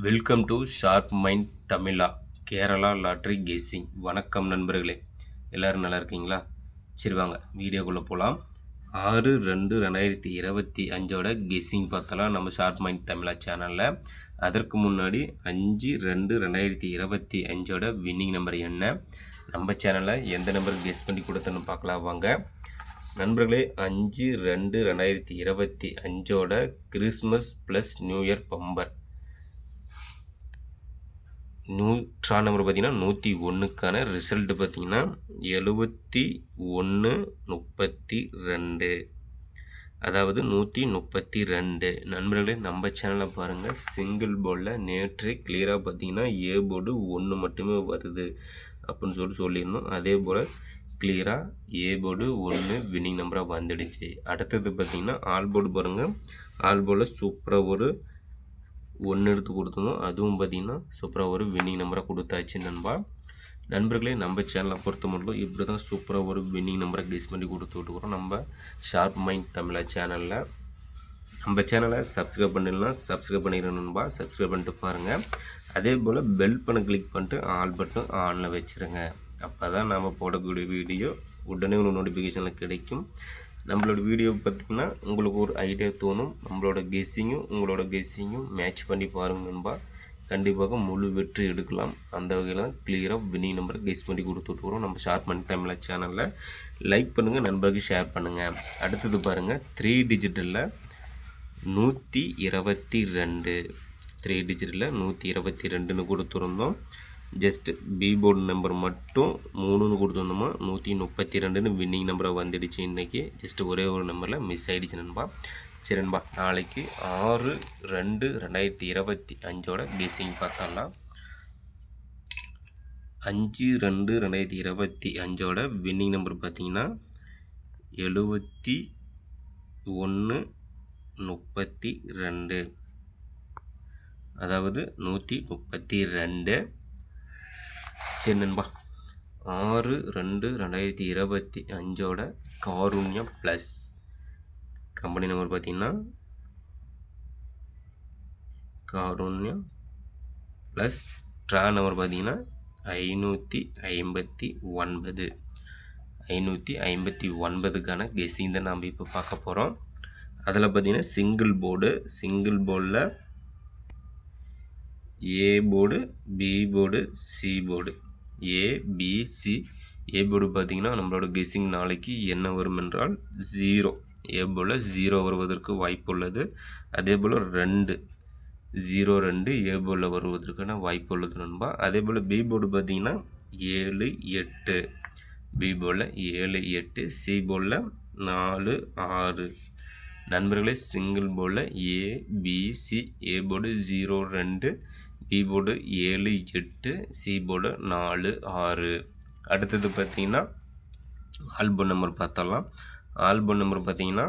Welcome to sharp mind Tamizha Kerala lottery guessing. வணக்கம் நண்பர்களே, எல்லோரும் நல்லா இருக்கீங்களா? சரி வாங்க வீடியோக்குள்ளே போகலாம். 6/2/2025 கெஸ்ஸிங் பார்த்தலாம் நம்ம ஷார்ப் மைண்ட் தமிழா சேனலில். அதற்கு முன்னாடி 5/2/2025 வின்னிங் நம்பர் என்ன, நம்ம சேனலில் எந்த நம்பர் கெஸ் பண்ணி கொடுத்தோன்னு பார்க்கலாம் வாங்க நண்பர்களே. 5/2/2025 Christmas plus new year bumper draw number பார்த்திங்கன்னா 101க்கான ரிசல்ட்டு பார்த்திங்கன்னா 7132, அதாவது 132. நண்பர்களே, நம்ம சேனலை பாருங்கள். சிங்கிள் போர்டில் நேற்று கிளியராக பார்த்திங்கன்னா ஏ போர்டு 1 மட்டுமே வருது அப்படின்னு சொல்லியிருந்தோம். அதே போல் கிளியராக ஏ போர்டு 1 வின்னிங் நம்பராக வந்துடுச்சு. அடுத்தது பார்த்திங்கன்னா ஆல் போர்டு பாருங்கள். ஆல் போர்டில் சூப்பராக ஒரு 1 எடுத்து கொடுத்துருந்தோம். அதுவும் பார்த்திங்கன்னா சூப்பராக ஒரு வின்னிங் நம்பராக கொடுத்தாச்சு நண்பர்களே. நம்ம சேனலை பொறுத்த மட்டும் இப்படி தான் சூப்பராக ஒரு வின்னிங் நம்பரை கெஸ் பண்ணி கொடுத்துட்ருக்குறோம் நம்ம ஷார்ப் மைண்ட் தமிழா சேனலில். நம்ம சேனலை சப்ஸ்கிரைப் பண்ணிடலாம், சப்ஸ்கிரைப் பண்ணிடுறோம் நண்பா. சப்ஸ்கிரைப் பண்ணிட்டு பாருங்கள். அதே போல் பெல் பண்ண கிளிக் பண்ணிட்டு ஆல் பட்டன் ஆனில் வச்சுருங்க. அப்போ தான் நாம் போடக்கூடிய வீடியோ உடனே ஒரு நோட்டிஃபிகேஷனில் கிடைக்கும். நம்மளோட வீடியோ பார்த்திங்கன்னா உங்களுக்கு ஒரு ஐடியா தோணும். நம்மளோட கெஸ்ஸிங்கும் மேட்ச் பண்ணி பாருங்கள் நண்பா. கண்டிப்பாக முழு வெற்றி எடுக்கலாம். அந்த வகையில் தான் கிளியராக வின்னிங் நம்பரை கெஸ் பண்ணி கொடுத்துட்ருக்குறோம் நம்ம ஷார்ப் மைண்ட் தமிழா சேனலில். லைக் பண்ணுங்கள், நண்பர்களுக்கு ஷேர் பண்ணுங்கள். அடுத்தது பாருங்கள், 3 டிஜிட்டில் 122, 3 டிஜிட்டில் 122ன்னு கொடுத்துருந்தோம். ஜஸ்ட் பி போர்டு நம்பர் மட்டும் 3ன்னு கொடுத்துருந்தோமா, 132ன்னு வின்னிங் நம்பராக வந்துடுச்சு. இன்றைக்கி ஜஸ்ட் ஒரே ஒரு நம்பரில் மிஸ் ஆகிடுச்சு நண்பா. சரி நண்பா, நாளைக்கு 6/2/2025 கெஸ்ஸிங் பார்த்தோம்னா 5/2/2025 வின்னிங் நம்பர் பார்த்திங்கன்னா 7132, அதாவது 132. சரி நண்பா, 6/2/2025 காருண்யா ப்ளஸ் கம்பெனி நம்பர் பார்த்திங்கன்னா காருண்யா ப்ளஸ் ட்ரா நம்பர் பார்த்திங்கன்னா 559க்கான கெஸ்ஸிங் தான் நாம் இப்போ பார்க்க போகிறோம். அதில் பார்த்திங்கன்னா சிங்கிள் போர்டில் A board, B board, C board, ABC. A board பார்த்திங்கன்னா நம்மளோட கெஸ்ஸிங் நாளைக்கு என்ன வரும் என்றால் 0. ஏ போர்டில் 0 வருவதற்கு வாய்ப்பு உள்ளது. அதே போல் 02 ஏ போர்டில் வருவதற்கான வாய்ப்பு உள்ளது நண்பா. அதே போல் பி போர்டு பார்த்திங்கன்னா 7 8, பி போர்டில் 7 8, சி போர்டில் 4 6. நண்பர்களே, சிங்கிள் போர்டில் ABC, A board 02, B board 7 8, C board 4 6. அடுத்தது பார்த்திங்கன்னா ஆல்போர்டு நம்பர் பார்த்தலாம். ஆல்போர்டு நம்பர் பார்த்திங்கன்னா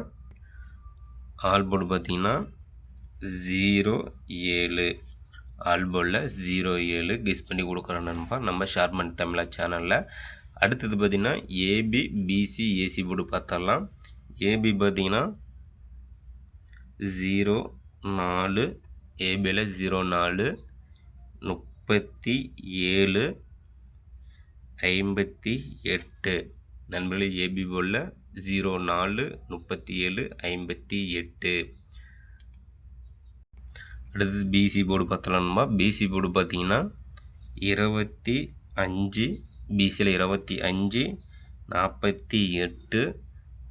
07. ஆல்போர்டில் 07 கெஸ் பண்ணி கொடுக்குறோம் நண்பா நம்ம ஷார்ப் மைண்ட் தமிழா சேனலில். அடுத்தது பார்த்திங்கன்னா ஏபி பிசி ஏசி போர்டு பார்த்தலாம். ஏபி பார்த்திங்கன்னா 04, ஏபியில் 04 37 58. நண்பர்களே, ஏபி போர்டில் 04 37 58. அடுத்தது பிசி போர்டு பார்த்தலாம்மா. பிசி போர்டு பார்த்திங்கன்னா 25, பிசியில் 25 48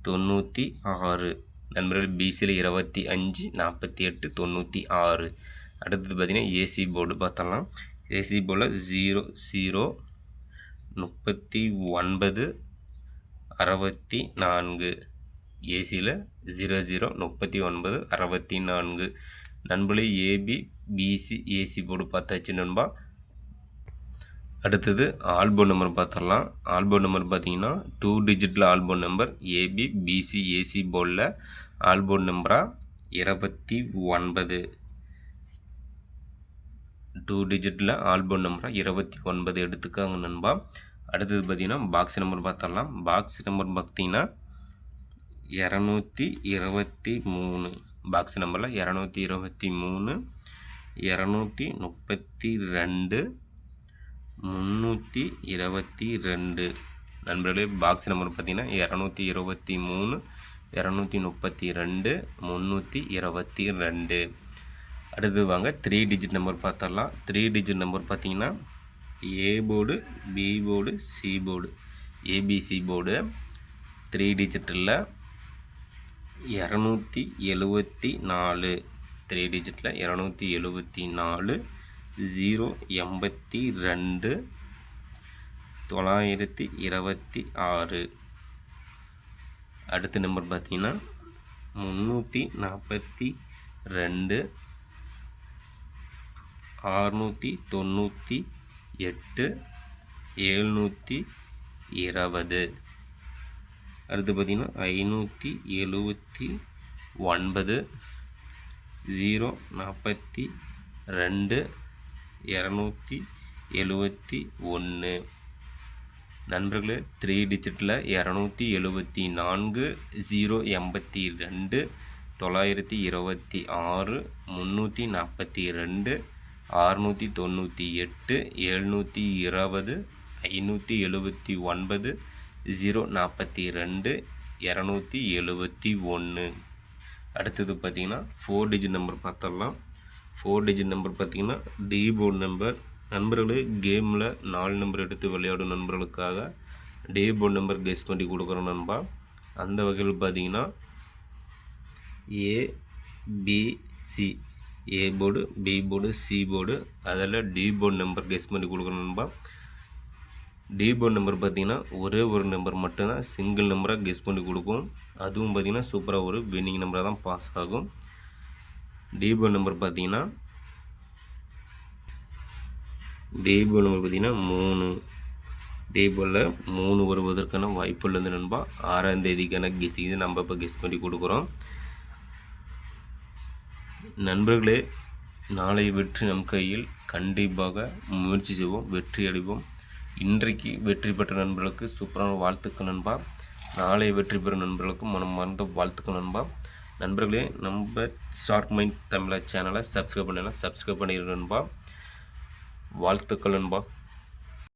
96. நண்பர்கள், பிசியில் 25 48 96. அடுத்தது பார்த்திங்கன்னா ஏசி போர்டு பார்த்தலாம். ஏசி போர்டில் 00 39 64. ஏசியில் 00 39 64. நண்பர்களே, ஏபி பிசி ஏசி போர்டு பார்த்தாச்சு நண்பா. அடுத்தது ஆல்போர்டு நம்பர் பார்த்துடலாம். ஆல்போர்டு நம்பர் பார்த்திங்கன்னா 2 டிஜிட்டில் ஆல்போர்டு நம்பர் ஏபி பிசி ஏசி போர்டில் ஆல்போர்டு நம்பராக 29. 2 டிஜிட்டில் ஆல்போர்டு நம்பராக 29 எடுத்துக்காங்க நண்பா. அடுத்தது பார்த்திங்கன்னா பாக்ஸ் நம்பர் பார்த்துடலாம். பாக்ஸ் நம்பர் பார்த்திங்கன்னா 223. பாக்ஸ் நம்பரில் 223. 232 322 நண்பர்களே. பாக்ஸ் நம்பர் பார்த்தீங்கன்னா 223 232 322. அடுத்து வாங்க 3 டிஜிட் நம்பர் பார்த்தரலாம். 3 டிஜிட் நம்பர் பார்த்தீங்கன்னா A board, B board, C board, ABC board 3 டிஜிட்டில் 274. 3 டிஜிட்டில் 274 082 926. அடுத்த நம்பர் பார்த்தீங்கன்னா 342 698 720. அடுத்து பார்த்தீங்கன்னா 579 042 271. நண்பர்களே 3 டிஜிட்டில் 274 082 926 342 698 720 579 042 271. அடுத்தது பார்த்தீங்கன்னா 4 டிஜிட் நம்பர் பார்த்தரலாம். 4 டிஜிட் நம்பர் பார்த்தீங்கன்னா டி போர்டு நம்பர். நண்பர்களே கேமில் 4 நம்பர் எடுத்து விளையாடும் நண்பர்களுக்காக டி போர்டு நம்பர் கெஸ் பண்ணி கொடுக்குறோம் நண்பா. அந்த வகையில் பார்த்தீங்கன்னா ABC A board, B board, C board, அதில் டி போர்டு நம்பர் கெஸ் பண்ணி கொடுக்குறோம் நண்பா. டி போர்டு நம்பர் பார்த்தீங்கன்னா ஒரே ஒரு நம்பர் மட்டும்தான் சிங்கிள் நம்பராக கெஸ் பண்ணி கொடுக்கும். அதுவும் பார்த்தீங்கன்னா சூப்பராக ஒரு வின்னிங் நம்பராக தான் பாஸ் ஆகும். டி போர்டு நம்பர் பார்த்தீங்கன்னா 3. டி போர்டில் 3 வருவதற்கான வாய்ப்பு உள்ளது நண்பா. 6ஆம் தேதிக்கான கெஸ்ஸிங் நம்ம இப்போ கெஸ் பண்ணி கொடுக்குறோம். நண்பர்களே நாளை வெற்றி நம் கையில். கண்டிப்பாக முயற்சி செய்வோம், வெற்றி அடைவோம். இன்றைக்கு வெற்றி பெற்ற நண்பர்களுக்கு சூப்பரான வாழ்த்துக்கள் நண்பா. நாளை வெற்றி பெறும் நண்பர்களுக்கும் மனம் மறந்த வாழ்த்துக்கள் நண்பா. நண்பர்களே நம்ம ஷார்ட் மைண்ட் தமிழா சேனலை சப்ஸ்கிரைப் பண்ணிடலாம். சப்ஸ்கிரைப் பண்ணிடுங்க நண்பா. வாழ்த்துக்கள் நண்பா.